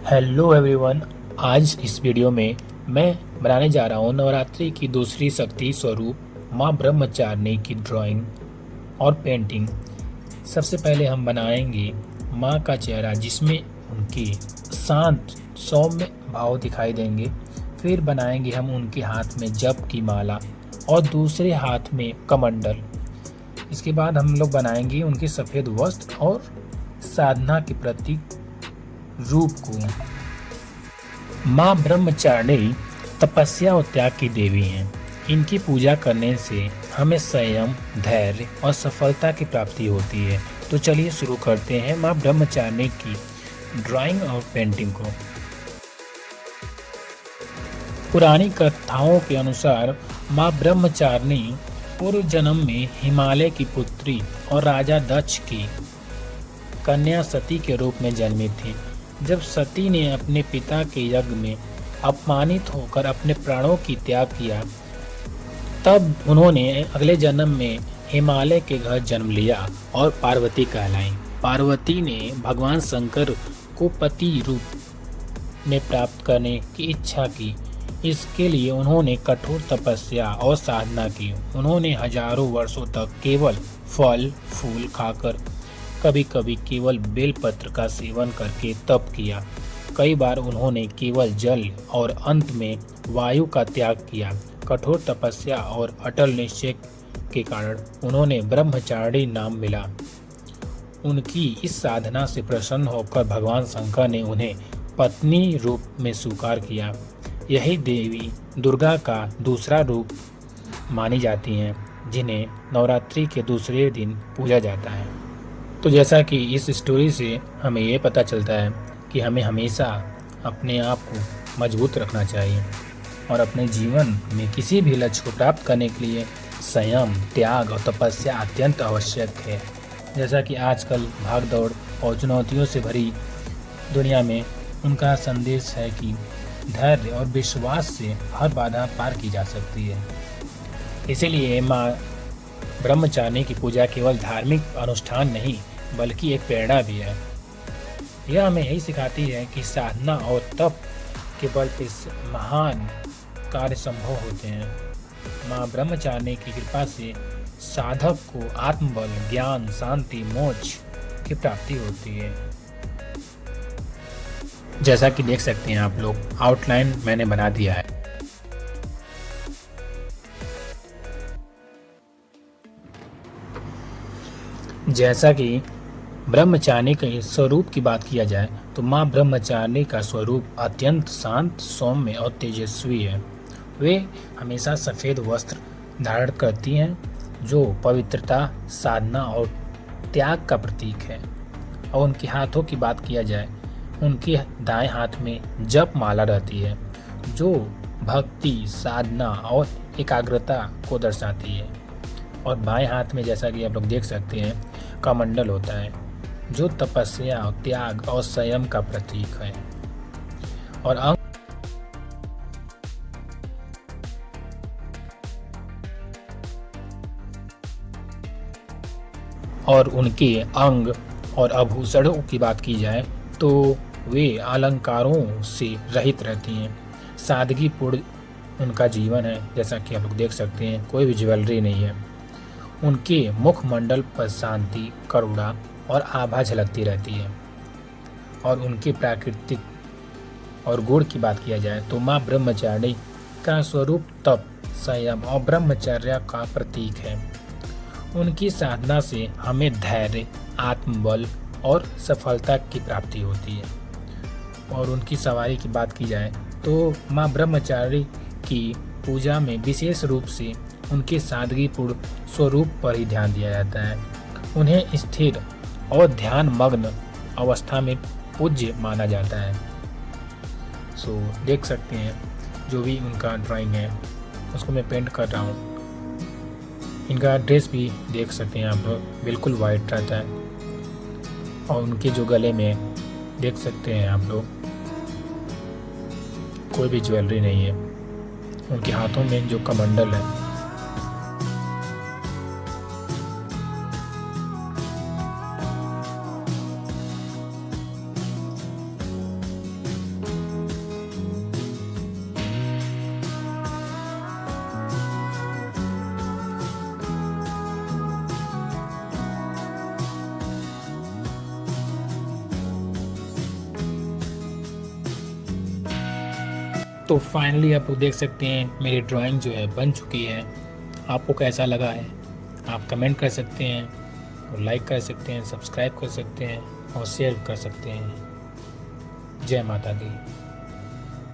Hello everyone. आज इस video में मैं बनाने जा रहा हूँ नवरात्रि की दूसरी शक्ति स्वरूप माँ ब्रह्मचारिणी की ड्राइंग और पेंटिंग। सबसे पहले हम बनाएंगे माँ का चेहरा, जिसमें उनके शांत सौम्य भाव दिखाई देंगे। फिर बनाएंगे हम उनके हाथ में जप की माला और दूसरे हाथ में कमंडल। इसके बाद हम लोग बनाएंगे उनके सफ़ेद वस्त्र और साधना के प्रतीक रूप को। माँ ब्रह्मचारिणी तपस्या और त्याग की देवी हैं। इनकी पूजा करने से हमें संयम, धैर्य और सफलता की प्राप्ति होती है। तो चलिए शुरू करते हैं माँ ब्रह्मचारिणी की ड्राइंग और पेंटिंग को। पुरानी कथाओं के अनुसार माँ ब्रह्मचारिणी पूर्व जन्म में हिमालय की पुत्री और राजा दक्ष की कन्या सती के रूप में जन्मी थी। जब सती ने अपने पिता के यज्ञ में अपमानित होकर अपने प्राणों की त्याग किया, तब उन्होंने अगले जन्म में हिमालय के घर जन्म लिया और पार्वती कहलाई। पार्वती ने भगवान शंकर को पति रूप में प्राप्त करने की इच्छा की। इसके लिए उन्होंने कठोर तपस्या और साधना की। उन्होंने हजारों वर्षों तक केवल फल फूल खाकर, कभी कभी केवल बेलपत्र का सेवन करके तप किया। कई बार उन्होंने केवल जल और अंत में वायु का त्याग किया। कठोर तपस्या और अटल निश्चय के कारण उन्होंने ब्रह्मचारिणी नाम मिला। उनकी इस साधना से प्रसन्न होकर भगवान शंकर ने उन्हें पत्नी रूप में स्वीकार किया। यही देवी दुर्गा का दूसरा रूप मानी जाती हैं, जिन्हें नवरात्रि के दूसरे दिन पूजा जाता है। तो जैसा कि इस स्टोरी से हमें ये पता चलता है कि हमें हमेशा अपने आप को मजबूत रखना चाहिए और अपने जीवन में किसी भी लक्ष्य को प्राप्त करने के लिए संयम, त्याग और तपस्या अत्यंत आवश्यक है। जैसा कि आजकल भाग दौड़ और चुनौतियों से भरी दुनिया में उनका संदेश है कि धैर्य और विश्वास से हर बाधा पार की जा सकती है। इसीलिए माँ ब्रह्मचारिणी की पूजा केवल धार्मिक अनुष्ठान नहीं, बल्कि एक प्रेरणा भी है। यह हमें यही सिखाती है कि साधना और तप के बल पे महान कार्य संभव होते हैं। माँ ब्रह्मचारिणी की कृपा से साधक को आत्मबल, ज्ञान, शांति, मोक्ष की प्राप्ति होती है। जैसा कि देख सकते हैं आप लोग, आउटलाइन मैंने बना दिया है। जैसा कि ब्रह्मचारिणी के स्वरूप की बात किया जाए तो माँ ब्रह्मचारिणी का स्वरूप अत्यंत शांत, सौम्य और तेजस्वी है। वे हमेशा सफ़ेद वस्त्र धारण करती हैं, जो पवित्रता, साधना और त्याग का प्रतीक है। और उनके हाथों की बात किया जाए, उनके दाएं हाथ में जप माला रहती है, जो भक्ति, साधना और एकाग्रता को दर्शाती है। और बाएं हाथ में, जैसा कि आप लोग देख सकते हैं, कमंडल होता है, जो तपस्या, त्याग और संयम का प्रतीक है। और उनके अंग और आभूषणों की बात की जाए तो वे अलंकारों से रहित रहती हैं। सादगीपूर्ण उनका जीवन है, जैसा कि आप लोग देख सकते हैं, कोई भी ज्वेलरी नहीं है। उनके मुखमंडल पर शांति, करुणा और आभा झलकती रहती है। और उनके प्राकृतिक और गुण की बात किया जाए तो माँ ब्रह्मचारिणी का स्वरूप तप, संयम और ब्रह्मचर्य का प्रतीक है। उनकी साधना से हमें धैर्य, आत्मबल और सफलता की प्राप्ति होती है। और उनकी सवारी की बात की जाए तो माँ ब्रह्मचारिणी की पूजा में विशेष रूप से उनके सादगीपूर्ण स्वरूप पर ही ध्यान दिया जाता है। उन्हें स्थिर और ध्यान मग्न अवस्था में पूज्य माना जाता है। सो देख सकते हैं, जो भी उनका ड्राइंग है उसको मैं पेंट कर रहा हूँ। इनका ड्रेस भी देख सकते हैं आप लोग, बिल्कुल वाइट रहता है। और उनके जो गले में देख सकते हैं आप लोग, कोई भी ज्वेलरी नहीं है। उनके हाथों में जो कमंडल है, तो फाइनली आप देख सकते हैं मेरी ड्राइंग जो है बन चुकी है। आपको कैसा लगा है आप कमेंट कर सकते हैं और लाइक कर सकते हैं, सब्सक्राइब कर सकते हैं और शेयर कर सकते हैं। जय माता दी।